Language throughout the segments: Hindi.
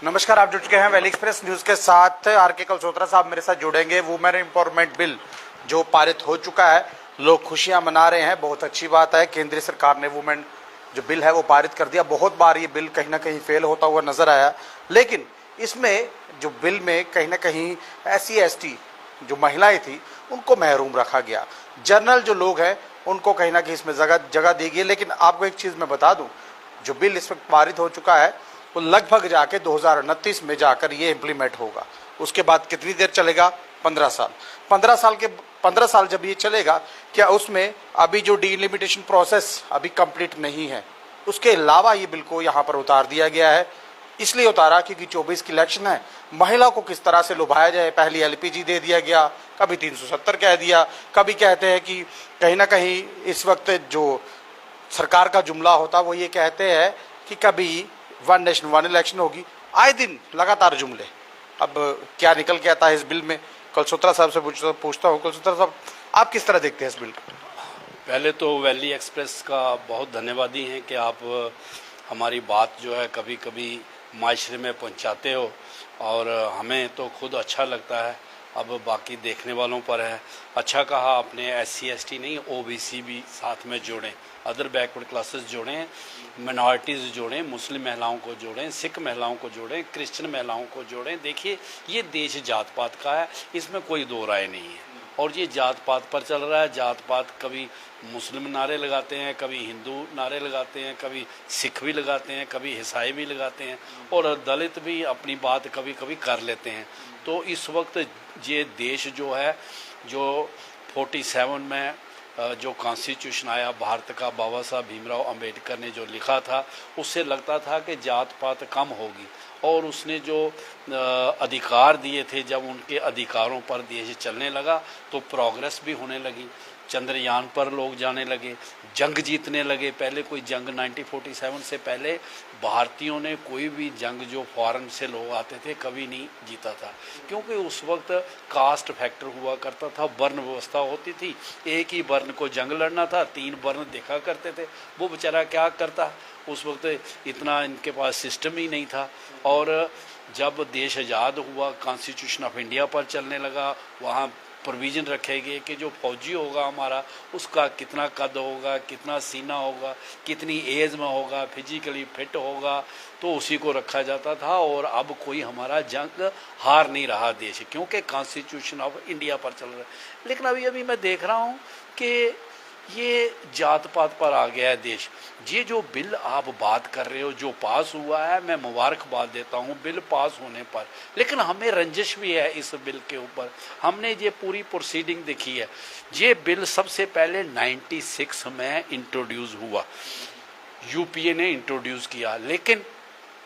नमस्कार, आप जुड़ चुके हैं वैली एक्सप्रेस न्यूज के साथ। आर.के. कलसोत्रा साहब मेरे साथ जुड़ेंगे। वुमेन एम्पावरमेंट बिल जो पारित हो चुका है, लोग खुशियां मना रहे हैं, बहुत अच्छी बात है। केंद्रीय सरकार ने वुमेन जो बिल है वो पारित कर दिया। बहुत बार ये बिल कहीं ना कहीं फेल होता हुआ नजर आया, लेकिन इसमें जो बिल में कहीं ना कहीं SC/ST जो महिलाएं थी उनको महरूम रखा गया। जनरल जो लोग हैं उनको कहीं ना कहीं इसमें जगह दी गई। लेकिन आपको एक चीज मैं बता दूं, जो बिल इस वक्त पारित हो चुका है वो लगभग जाके 2029 में जाकर ये इम्प्लीमेंट होगा। उसके बाद कितनी देर चलेगा? 15 साल। 15 साल जब ये चलेगा, क्या उसमें अभी जो डिलिमिटेशन प्रोसेस अभी कंप्लीट नहीं है, उसके अलावा ये बिल को यहाँ पर उतार दिया गया है। इसलिए उतारा क्योंकि 24 की इलेक्शन है। महिला को किस तरह से लुभाया जाए, पहली LPG दे दिया गया, कभी 370 कह दिया, कभी कहते हैं कि कहीं ना कहीं इस वक्त जो सरकार का जुमला होता वो ये कहते हैं कि कभी वन नेशन वन इलेक्शन होगी। आए दिन लगातार जुमले। अब क्या निकल के आता है इस बिल में, कलसोत्रा साहब से पूछता हूँ। कलसोत्रा साहब, आप किस तरह देखते हैं इस बिल को? पहले तो वैली एक्सप्रेस का बहुत धन्यवादी हैं कि आप हमारी बात जो है कभी कभी माशरे में पहुंचाते हो, और हमें तो खुद अच्छा लगता है। अब बाकी देखने वालों पर है। अच्छा कहा आपने, SC/ST नहीं, OBC भी साथ में जोड़ें, अदर बैकवर्ड क्लासेस जोड़ें, मिनॉरिटीज़ जोड़ें, मुस्लिम महिलाओं को जोड़ें, सिख महिलाओं को जोड़ें, क्रिश्चियन महिलाओं को जोड़ें। देखिए, ये देश जात पात का है, इसमें कोई दो राय नहीं है। और ये जात पात पर चल रहा है। जात पात कभी मुस्लिम नारे लगाते हैं, कभी हिंदू नारे लगाते हैं, कभी सिख भी लगाते हैं, कभी ईसाई भी लगाते हैं, और दलित भी अपनी बात कभी कभी कर लेते हैं। तो इस वक्त ये देश जो है, जो 47 में जो कॉन्स्टिट्यूशन आया भारत का, बाबा साहब भीमराव अंबेडकर ने जो लिखा था, उससे लगता था कि जात पात कम होगी। और उसने जो अधिकार दिए थे, जब उनके अधिकारों पर देश चलने लगा तो प्रोग्रेस भी होने लगी। चंद्रयान पर लोग जाने लगे, जंग जीतने लगे। पहले कोई जंग 1947 से पहले भारतीयों ने कोई भी जंग जो फॉरेन से लोग आते थे कभी नहीं जीता था, क्योंकि उस वक्त कास्ट फैक्टर हुआ करता था, वर्ण व्यवस्था होती थी। एक ही वर्ण को जंग लड़ना था, 3 वर्ण देखा करते थे। वो बेचारा क्या करता, उस वक्त इतना इनके पास सिस्टम ही नहीं था। और जब देश आज़ाद हुआ, कॉन्स्टिट्यूशन ऑफ इंडिया पर चलने लगा, वहाँ प्रोविज़न रखे गए कि जो फौजी होगा हमारा, उसका कितना कद होगा, कितना सीना होगा, कितनी एज में होगा, फिजिकली फिट होगा, तो उसी को रखा जाता था। और अब कोई हमारा जंग हार नहीं रहा देश, क्योंकि कॉन्स्टिट्यूशन ऑफ इंडिया पर चल रहा है। लेकिन अभी मैं देख रहा हूँ कि ये जात पात पर आ गया है देश। ये जो बिल आप बात कर रहे हो जो पास हुआ है, मैं मुबारकबाद देता हूँ बिल पास होने पर। लेकिन हमें रंजिश भी है इस बिल के ऊपर। हमने ये पूरी प्रोसीडिंग देखी है। ये बिल सबसे पहले 96 में इंट्रोड्यूस हुआ, UPA ने इंट्रोड्यूस किया। लेकिन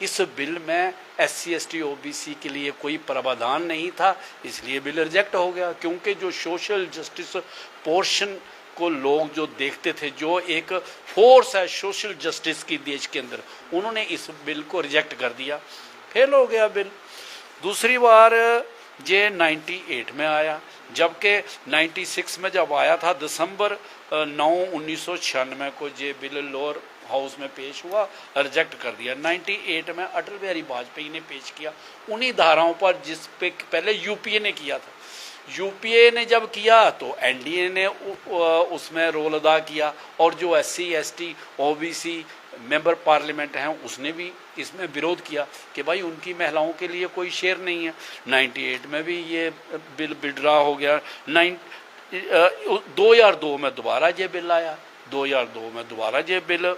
इस बिल में SC/ST OBC के लिए कोई प्रावधान नहीं था, इसलिए बिल रिजेक्ट हो गया। क्योंकि जो सोशल जस्टिस पोर्शन को लोग जो देखते थे, जो एक फोर्स है सोशल जस्टिस की देश के अंदर, उन्होंने इस बिल को रिजेक्ट कर दिया, फेल हो गया बिल। दूसरी बार ये 98 में आया, जबकि 96 में जब आया था दिसंबर 9 1996 को ये बिल लोअर हाउस में पेश हुआ, रिजेक्ट कर दिया। 98 में अटल बिहारी वाजपेयी ने पेश किया उन्हीं धाराओं पर जिस पे पहले UPA ने किया था। UPA ने जब किया तो NDA ने उसमें रोल अदा किया, और जो SC/ST OBC मेंबर पार्लियामेंट हैं उसने भी इसमें विरोध किया कि भाई उनकी महिलाओं के लिए कोई शेयर नहीं है। 98 में भी ये बिल विड्रा हो गया। 2002 में दोबारा ये बिल आया। 2002 में दोबारा ये bill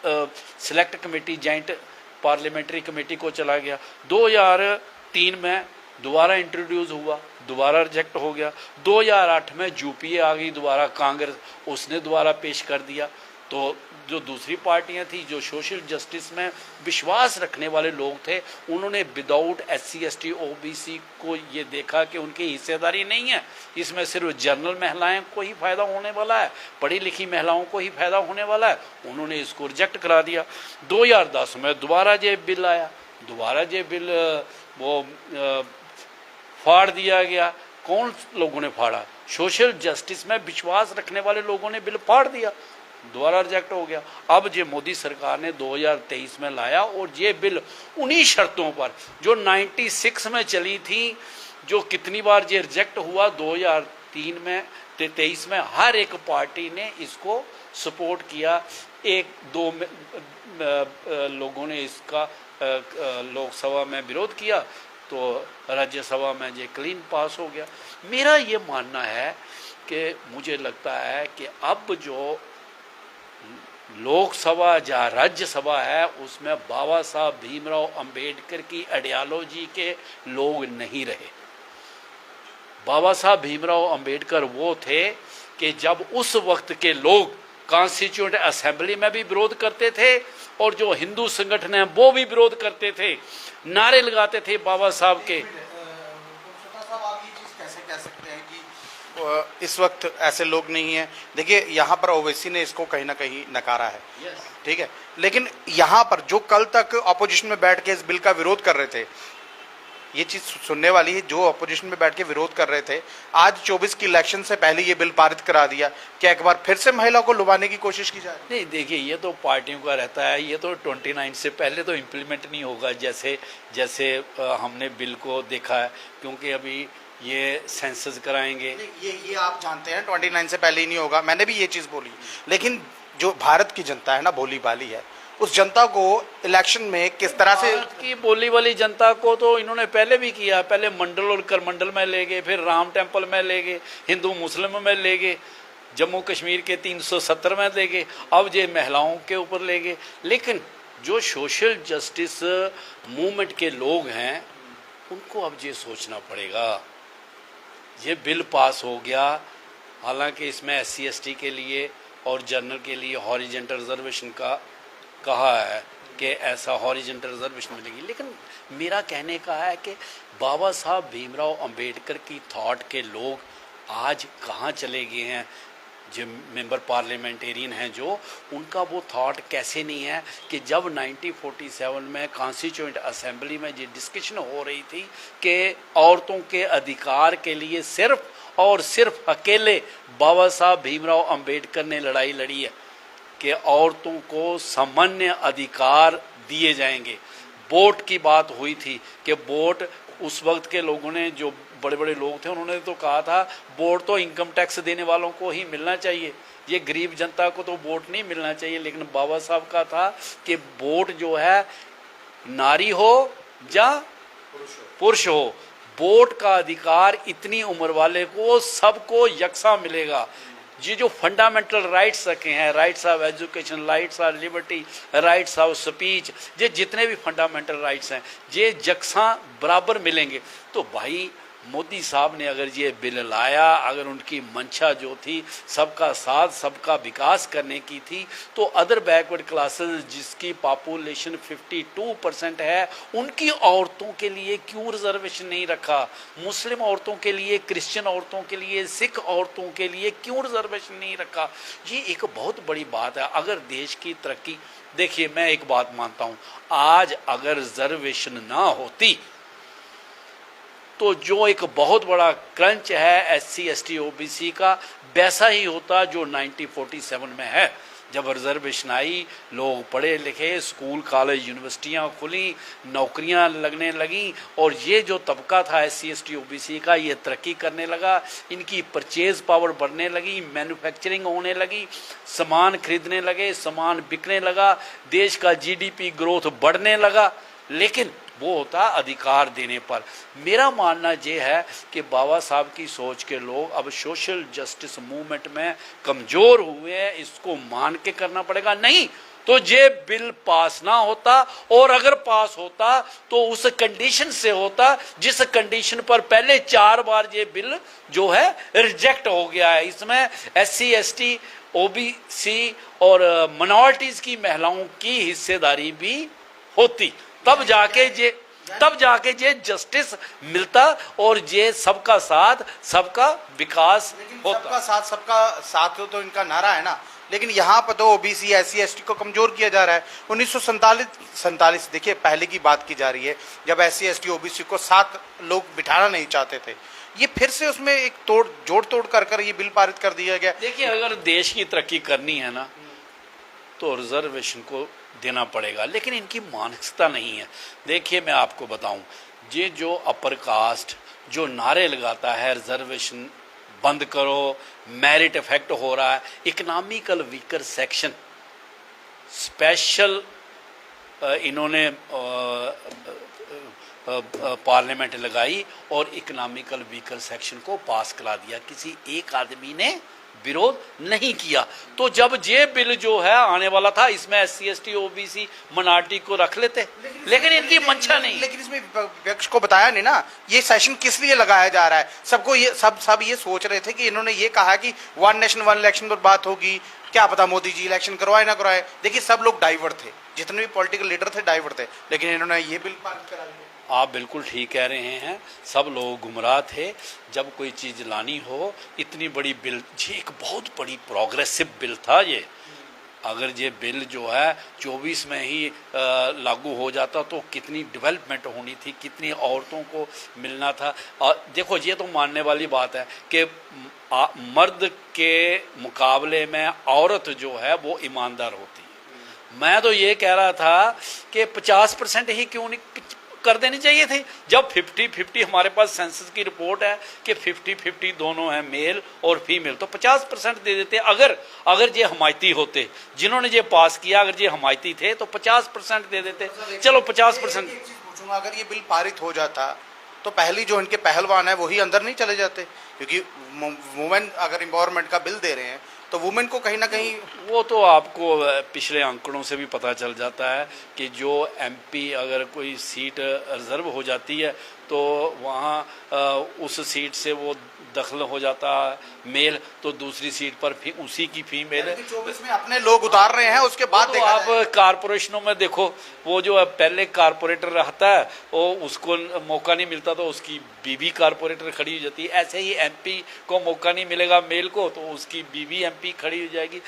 select committee, joint parliamentary committee को चला गया। 2003 में दोबारा इंट्रोड्यूस हुआ, दोबारा रिजेक्ट हो गया। 2008 में UPA आ गई दोबारा, कांग्रेस, उसने दोबारा पेश कर दिया। तो जो दूसरी पार्टियां थी जो सोशल जस्टिस में विश्वास रखने वाले लोग थे, उन्होंने विदाउट SC/ST OBC को ये देखा कि उनकी हिस्सेदारी नहीं है, इसमें सिर्फ जनरल महिलाएं को ही फायदा होने वाला है, पढ़ी लिखी महिलाओं को ही फायदा होने वाला है, उन्होंने इसको रिजेक्ट करा दिया। 2010 में दोबारा ये बिल आया, दोबारा ये बिल वो फाड़ दिया गया। कौन लोगों ने फाड़ा? सोशल जस्टिस में विश्वास रखने वाले लोगों ने बिल फाड़ दिया। दोबारा रिजेक्ट हो गया। अब ये मोदी सरकार ने 2023 में लाया और ये बिल उन्हीं शर्तों पर जो 96 में चली थी, जो कितनी बार ये रिजेक्ट हुआ 2003 में 23 में, हर एक पार्टी ने इसको सपोर्ट किया। एक दो लोगों ने इसका लोकसभा में विरोध किया तो राज्यसभा में ये क्लीन पास हो गया। मेरा ये मानना है कि मुझे लगता है कि अब जो लोकसभा या राज्यसभा है उसमें बाबा साहब भीमराव अंबेडकर की आइडियोलॉजी के लोग नहीं रहे। बाबा साहब भीमराव अंबेडकर वो थे कि जब उस वक्त के लोग कॉन्स्टिट्यूएंट असेंबली में भी विरोध करते थे और जो हिंदू संगठन है वो भी विरोध करते थे, नारे लगाते थे बाबा साहब के। आप ये चीज कैसे कह सकते हैं कि इस वक्त ऐसे लोग नहीं हैं? देखिए यहाँ पर ओवैसी ने इसको कहीं ना कहीं नकारा है, ठीक है, लेकिन यहाँ पर जो कल तक अपोजिशन में बैठ के इस बिल का विरोध कर रहे थे, ये चीज सुनने वाली है, जो अपोजिशन में बैठ के विरोध कर रहे थे, आज 24 की इलेक्शन से पहले ये बिल पारित करा दिया। क्या एक बार फिर से महिला को लुभाने की कोशिश की जाए? नहीं, देखिए ये तो पार्टियों का रहता है, ये तो 29 से पहले तो इम्प्लीमेंट नहीं होगा जैसे जैसे हमने बिल को देखा है, क्योंकि अभी ये सेंसस कराएंगे। ये आप जानते हैं 29 से पहले ही नहीं होगा, मैंने भी ये चीज बोली, लेकिन जो भारत की जनता है ना, भोली भाली है, उस जनता को इलेक्शन में किस तरह से, भारत की बोली वाली जनता को तो इन्होंने पहले भी किया। पहले मंडल और करमंडल में ले गए, फिर राम टेम्पल में ले गए, हिंदू मुस्लिम में ले गए, जम्मू कश्मीर के 370 में ले गए, अब ये महिलाओं के ऊपर ले गए। लेकिन जो सोशल जस्टिस मूवमेंट के लोग हैं उनको अब ये सोचना पड़ेगा। ये बिल पास हो गया, हालांकि इसमें SC ST के लिए और जनरल के लिए हॉरिजॉन्टल रिजर्वेशन का कहा है कि ऐसा हॉरिजॉन्टल रिजर्वेशन मिलेगी, लेकिन मेरा कहने का है कि बाबा साहब भीमराव अंबेडकर की थॉट के लोग आज कहाँ चले गए हैं। जो मेंबर पार्लियामेंटेरियन हैं जो, उनका वो थॉट कैसे नहीं है कि जब 1947 में कॉन्स्टिट्यूएंट असेंबली में ये डिस्कशन हो रही थी कि औरतों के अधिकार के लिए सिर्फ और सिर्फ अकेले बाबा साहब भीमराव अंबेडकर ने लड़ाई लड़ी है कि औरतों को सामान्य अधिकार दिए जाएंगे। वोट की बात हुई थी कि वोट, उस वक्त के लोगों ने, जो बड़े बड़े लोग थे, उन्होंने तो कहा था वोट तो इनकम टैक्स देने वालों को ही मिलना चाहिए, ये गरीब जनता को तो वोट नहीं मिलना चाहिए। लेकिन बाबा साहब का था कि वोट जो है नारी हो या पुरुष हो, वोट का अधिकार इतनी उम्र वाले को सबको यकसा मिलेगा। ये जो फंडामेंटल राइट्स रखे हैं, rights of education, rights of liberty, rights of speech, ये जितने भी फंडामेंटल राइट्स हैं ये यकसा बराबर मिलेंगे। तो भाई मोदी साहब ने अगर ये बिल लाया, अगर उनकी मंशा जो थी सबका साथ सबका विकास करने की थी, तो अदर बैकवर्ड क्लासेस जिसकी पॉपुलेशन 52% है, उनकी औरतों के लिए क्यों रिजर्वेशन नहीं रखा? मुस्लिम औरतों के लिए, क्रिश्चियन औरतों के लिए, सिख औरतों के लिए क्यों रिजर्वेशन नहीं रखा? ये एक बहुत बड़ी बात है। अगर देश की तरक्की, देखिए मैं एक बात मानता हूँ, आज अगर रिजर्वेशन ना होती तो जो एक बहुत बड़ा क्रंच है SC ST OBC का, वैसा ही होता जो 1947 में है। जब रिजर्वेशन आई, लोग पढ़े लिखे, स्कूल कॉलेज यूनिवर्सिटियां खुली, नौकरियां लगने लगी, और ये जो तबका था SC ST OBC का, ये तरक्की करने लगा, इनकी परचेज पावर बढ़ने लगी, मैन्युफैक्चरिंग होने लगी, सामान खरीदने लगे, सामान बिकने लगा, देश का GDP ग्रोथ बढ़ने लगा। लेकिन वो होता अधिकार देने पर। मेरा मानना ये है कि बाबा साहब की सोच के लोग अब सोशल जस्टिस मूवमेंट में कमजोर हुए हैं, इसको मान के करना पड़ेगा। नहीं तो ये बिल पास ना होता, और अगर पास होता तो उस कंडीशन से होता जिस कंडीशन पर पहले 4 बार ये बिल जो है रिजेक्ट हो गया है। इसमें SC ST OBC और माइनॉरिटीज की महिलाओं की हिस्सेदारी भी होती, तब जाके ये जस्टिस मिलता और ये सबका साथ सबका विकास होता। सबका साथ तो इनका नारा है ना, लेकिन यहाँ पर तो OBC SC ST को कमजोर किया जा रहा है। 1947 देखिए पहले की बात की जा रही है, जब SC ST OBC को साथ लोग बिठाना नहीं चाहते थे, ये फिर से उसमें एक जोड़ तोड़ कर ये बिल पारित कर दिया गया। देखिए अगर देश की तरक्की करनी है ना, तो रिजर्वेशन को देना पड़ेगा, लेकिन इनकी मानसिकता नहीं है। देखिए मैं आपको बताऊं, ये जो अपर कास्ट जो नारे लगाता है रिजर्वेशन बंद करो, मेरिट इफेक्ट हो रहा है, इकोनॉमिकल वीकर सेक्शन स्पेशल इन्होंने पार्लियामेंट लगाई और इकोनॉमिकल वीकर सेक्शन को पास करा दिया। किसी एक आदमी ने विरोध नहीं किया। तो जब ये बिल जो है आने वाला था, इसमें SC ST OBC मिनॉरिटी को रख लेते, लेकिन इनकी मंशा नहीं। लेकिन इसमें विपक्ष को बताया नहीं ना ये सेशन किस लिए लगाया जा रहा है। सबको ये सब ये सोच रहे थे कि इन्होंने ये कहा कि 1 नेशन 1 इलेक्शन पर बात होगी, क्या पता मोदी जी इलेक्शन करवाए ना करवाए। देखिए सब लोग डाइवर्ट थे, जितने भी पॉलिटिकल लीडर थे डाइवर्ट थे, लेकिन इन्होंने ये बिल पारित करा दिया। आप बिल्कुल ठीक कह रहे हैं, सब लोग गुमराह थे। जब कोई चीज़ लानी हो, इतनी बड़ी बिल, ये एक बहुत बड़ी प्रोग्रेसिव बिल था ये। अगर ये बिल जो है 24 में ही लागू हो जाता तो कितनी डेवलपमेंट होनी थी, कितनी औरतों को मिलना था। और देखो ये तो मानने वाली बात है कि मर्द के मुकाबले में औरत जो है वो ईमानदार होती है। मैं तो ये कह रहा था कि 50% ही क्यों नहीं कर देनी चाहिए थी। जब 50-50 हमारे पास सेंसस की रिपोर्ट है कि 50-50 दोनों हैं, मेल और फीमेल, तो 50% दे देते। अगर ये हमायती होते, जिन्होंने ये पास किया, अगर ये हमायती थे तो 50% दे देते। चलो 50%। एक चीज पूछूंगा, अगर ये बिल पारित हो जाता तो पहली जो इनके पहलवान है वही अंदर नहीं चले जाते, क्योंकि वुमेन अगर एम्पावरमेंट का बिल दे रहे हैं तो वुमेन को कहीं ना कहीं, वो तो आपको पिछले आंकड़ों से भी पता चल जाता है कि जो MP अगर कोई सीट रिजर्व हो जाती है तो वहाँ उस सीट से वो दखल हो जाता है मेल, तो दूसरी सीट पर उसी की फीमेल है। 24 में अपने लोग उतार रहे हैं, उसके बाद तो आप कारपोरेशनों में देखो, वो जो पहले कारपोरेटर रहता है वो उसको मौका नहीं मिलता तो उसकी बीवी कारपोरेटर खड़ी हो जाती है। ऐसे ही MP को मौका नहीं मिलेगा मेल को तो उसकी बीवी MP खड़ी हो जाएगी।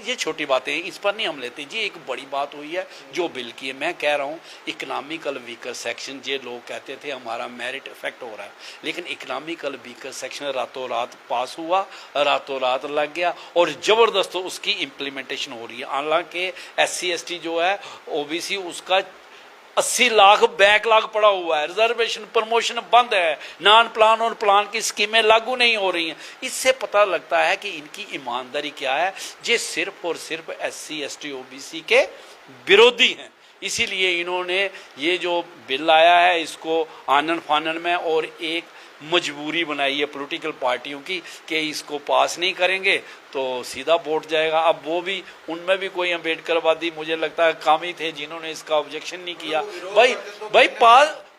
ये छोटी बातें हैं, इस पर नहीं हम लेते। जी एक बड़ी बात हुई है जो बिल की है। मैं कह रहा हूँ इकोनॉमिकल वीकर सेक्शन, ये लोग कहते थे हमारा मेरिट इफेक्ट हो रहा है, लेकिन इकोनॉमिकल वीकर सेक्शन रातों रात पास हुआ, रातों रात लग गया और जबरदस्त उसकी इम्प्लीमेंटेशन हो रही है। हालांकि SC ST जो है OBC उसका 80 लाख बैकलॉग पड़ा हुआ है, रिजर्वेशन प्रमोशन बंद है, नॉन प्लान और प्लान की स्कीमें लागू नहीं हो रही हैं। इससे पता लगता है कि इनकी ईमानदारी क्या है। ये सिर्फ और सिर्फ SC ST OBC के विरोधी हैं। इसीलिए इन्होंने ये जो बिल आया है इसको आनन फानन में और एक मजबूरी बनाई है पॉलिटिकल पार्टियों की कि इसको पास नहीं करेंगे तो सीधा वोट जाएगा। अब वो भी, उनमें भी कोई अम्बेडकरवादी मुझे लगता है कम ही थे जिन्होंने इसका ऑब्जेक्शन नहीं किया। भाई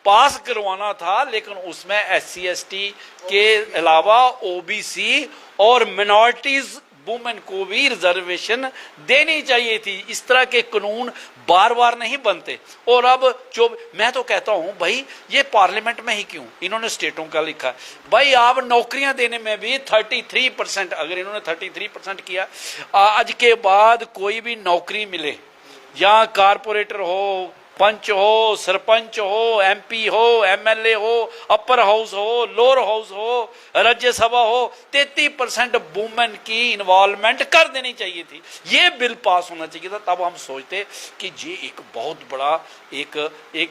पास करवाना था, लेकिन उसमें SC ST के अलावा OBC और मिनॉरिटीज वुमेन को भी रिजर्वेशन देनी चाहिए थी। इस तरह के कानून बार बार नहीं बनते। और अब जो मैं तो कहता हूं भाई ये पार्लियामेंट में ही क्यों, इन्होंने स्टेटों का लिखा, भाई आप नौकरियां देने में भी 33%, अगर इन्होंने 33% किया, आज के बाद कोई भी नौकरी मिले, या कारपोरेटर हो, पंच हो, सरपंच हो, MP हो, MLA हो, अपर हाउस हो, लोअर हाउस हो, राज्यसभा हो, 33% वुमेन की इन्वॉल्वमेंट कर देनी चाहिए थी। ये बिल पास होना चाहिए था। तब हम सोचते कि ये एक बहुत बड़ा एक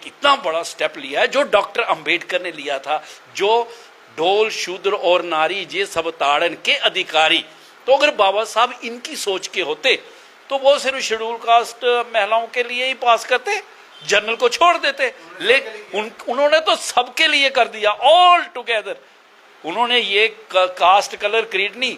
इतना बड़ा स्टेप लिया है जो डॉक्टर अंबेडकर ने लिया था, जो ढोल शूद्र और नारी ये सब ताड़न के अधिकारी। तो अगर बाबा साहब इनकी सोच के होते तो वो सिर्फ शेड्यूल कास्ट महिलाओं के लिए ही पास करते, जनरल को छोड़ देते। लेकिन उन्होंने तो सबके लिए कर दिया, ऑल टुगेदर। उन्होंने ये कास्ट कलर क्रीड नहीं,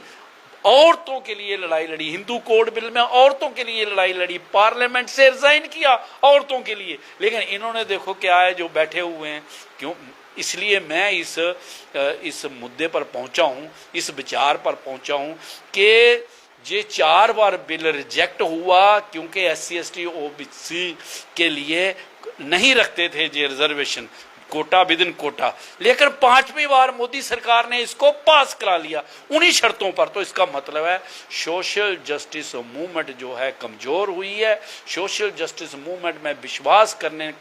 औरतों के लिए लड़ाई लड़ी। हिंदू कोड बिल में औरतों के लिए लड़ाई लड़ी, पार्लियामेंट से रिजाइन किया औरतों के लिए। लेकिन इन्होंने देखो क्या है जो बैठे हुए हैं। क्यों? इसलिए मैं इस मुद्दे पर पहुंचा हूं, इस विचार पर पहुंचा हूं कि ये 4 बार बिल रिजेक्ट हुआ क्योंकि SC ST OBC के लिए नहीं रखते थे ये reservation, quota within quota. लेकिन 5वीं बार मोदी सरकार ने इसको पास करा लिया उन्हीं शर्तों पर। तो इसका मतलब है सोशल जस्टिस मूवमेंट जो है कमजोर हुई है। सोशल जस्टिस मूवमेंट में विश्वास करने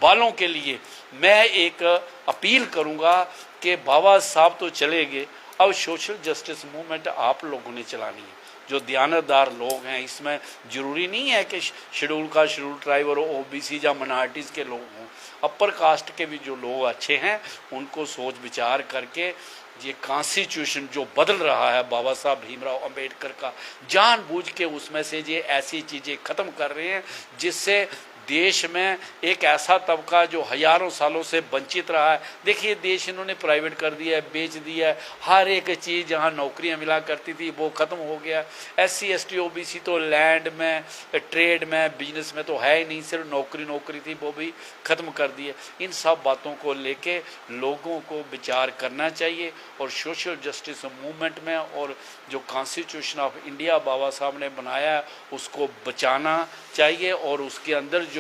वालों के लिए मैं एक अपील करूंगा कि बाबा साहब तो चले गए, अब सोशल जस्टिस मूवमेंट आप लोगों ने चलानी है। जो दयानतदार लोग हैं, इसमें ज़रूरी नहीं है कि शेड्यूल का शेड्यूल ट्राइब और ओबीसी या माइनॉरिटीज़ के लोग हों, अपर कास्ट के भी जो लोग अच्छे हैं उनको सोच विचार करके ये कॉन्स्टिट्यूशन जो बदल रहा है बाबा साहब भीमराव अंबेडकर का, जानबूझ के उसमें से ये ऐसी चीज़ें ख़त्म कर रहे हैं जिससे देश में एक ऐसा तबका जो हजारों सालों से वंचित रहा है। देखिए देश इन्होंने प्राइवेट कर दिया है, बेच दिया है, हर एक चीज़ जहाँ नौकरियाँ मिला करती थी वो ख़त्म हो गया। SC ST OBC तो लैंड में, ट्रेड में, बिजनेस में तो है ही नहीं, सिर्फ नौकरी थी वो भी ख़त्म कर दी है। इन सब बातों को लेके लोगों को विचार करना चाहिए और सोशल जस्टिस मूवमेंट में और जो कॉन्स्टिट्यूशन ऑफ इंडिया बाबा साहब ने बनाया है उसको बचाना चाहिए और उसके अंदर जो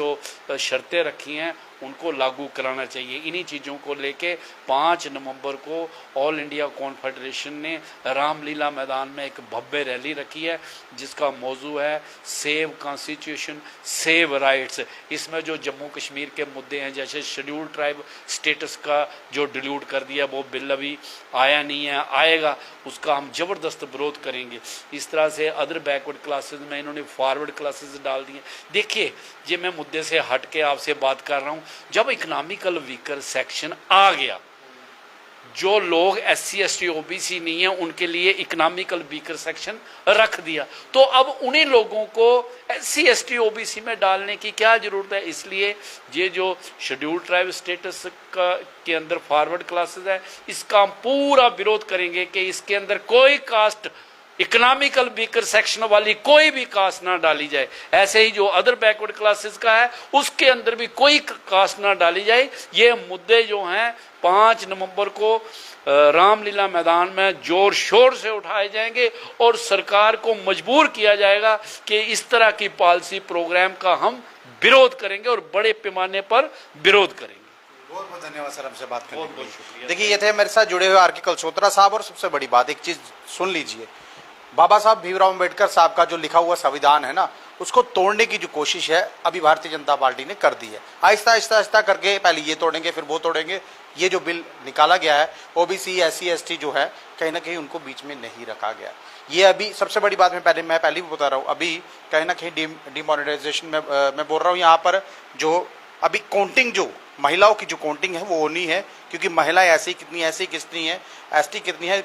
शर्तें रखी हैं उनको लागू कराना चाहिए। इन्हीं चीज़ों को लेके 5 नवंबर को ऑल इंडिया कॉन्फेडरेशन ने रामलीला मैदान में एक भव्य रैली रखी है जिसका मौजू है सेव कॉन्स्टिट्यूशन सेव राइट्स। इसमें जो जम्मू कश्मीर के मुद्दे हैं, जैसे शेड्यूल ट्राइब स्टेटस का जो डिलीट कर दिया वो बिल अभी आया नहीं है, आएगा, उसका हम ज़बरदस्त विरोध करेंगे। इस तरह से अदर बैकवर्ड क्लासेस में इन्होंने फॉरवर्ड क्लासेस डाल दिए। देखिए ये मैं मुद्दे से हट के आपसे बात कर रहा हूँ, जब इकोनॉमिकल वीकर सेक्शन आ गया, जो लोग SC ST OBC नहीं है उनके लिए इकोनॉमिकल वीकर सेक्शन रख दिया, तो अब उन्हीं लोगों को SC ST OBC में डालने की क्या जरूरत है। इसलिए ये जो शेड्यूल ट्राइब स्टेटस के अंदर फॉरवर्ड क्लासेस है इसका हम पूरा विरोध करेंगे कि इसके अंदर कोई कास्ट, इकोनॉमिकल वीकर सेक्शन वाली कोई भी कास्ट ना डाली जाए। ऐसे ही जो अदर बैकवर्ड क्लासेस का है उसके अंदर भी कोई कास्ट ना डाली जाए। ये मुद्दे जो हैं 5 नवंबर को रामलीला मैदान में जोर शोर से उठाए जाएंगे और सरकार को मजबूर किया जाएगा कि इस तरह की पॉलिसी प्रोग्राम का हम विरोध करेंगे और बड़े पैमाने पर विरोध करेंगे। बहुत बहुत धन्यवाद सर हमसे बात करने के लिए। बहुत शुक्रिया। देखिए ये थे मेरे साथ जुड़े हुए RK कलसोत्रा साहब। और सबसे बड़ी बात एक चीज़ सुन लीजिए, बाबा साहब भीमराव अंबेडकर साहब का जो लिखा हुआ संविधान है ना, उसको तोड़ने की जो कोशिश है अभी भारतीय जनता पार्टी ने कर दी है। आहिस्ता आहिस्ता आहिस्ता करके पहले ये तोड़ेंगे फिर वो तोड़ेंगे। ये जो बिल निकाला गया है OBC SC ST जो है कहीं ना कहीं उनको बीच में नहीं रखा गया। ये अभी सबसे बड़ी बात मैं पहले भी बता रहा हूँ, अभी कहीं ना कहीं डिमोनेटाइजेशन में मैं बोल रहा हूँ यहाँ पर जो अभी काउंटिंग, जो महिलाओं की जो काउंटिंग है वो होनी है, क्योंकि महिलाएं ऐसी कितनी है, ST कितनी है,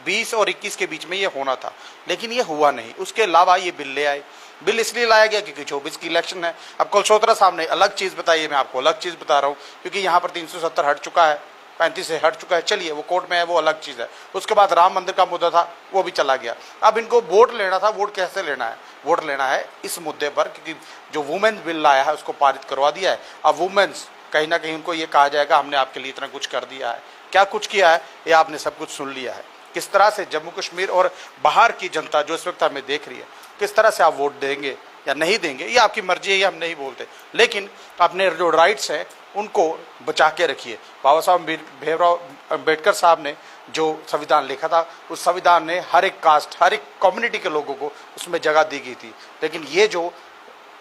20 और 21 के बीच में ये होना था, लेकिन ये हुआ नहीं। उसके अलावा ये बिल ले आए। बिल इसलिए लाया गया क्योंकि 24 की इलेक्शन है। अब कलसोत्रा साहब ने अलग चीज़ बताई है, मैं आपको अलग चीज़ बता रहा हूँ, क्योंकि यहाँ पर 370 हट चुका है, 35 से हट चुका है। चलिए वो कोर्ट में है, वो अलग चीज़ है। उसके बाद राम मंदिर का मुद्दा था, वो भी चला गया। अब इनको वोट लेना था, वोट कैसे लेना है? वोट लेना है इस मुद्दे पर, क्योंकि जो वुमेन्स बिल लाया है उसको पारित करवा दिया है। अब वुमेन्स कहीं ना कहीं उनको ये कहा जाएगा हमने आपके लिए इतना कुछ कर दिया है। क्या कुछ किया है ये आपने सब कुछ सुन लिया है। किस तरह से जम्मू कश्मीर और बाहर की जनता जो इस वक्त हमें देख रही है, किस तरह से आप वोट देंगे या नहीं देंगे ये आपकी मर्जी है, ये हम नहीं बोलते, लेकिन अपने जो राइट्स हैं उनको बचा के रखिए। बाबा साहब भीमराव अंबेडकर साहब ने जो संविधान लिखा था, उस संविधान ने हर एक कास्ट, हर एक कम्युनिटी के लोगों को उसमें जगह दी गई थी, लेकिन ये जो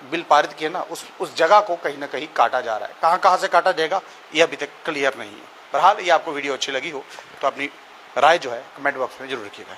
बिल पारित किए ना उस जगह को कहीं ना कहीं काटा जा रहा है। कहाँ से काटा जाएगा ये अभी तक क्लियर नहीं है। बहरहाल ये आपको वीडियो अच्छी लगी हो तो अपनी राय जो है कमेंट बॉक्स में जरूर रखिएगा।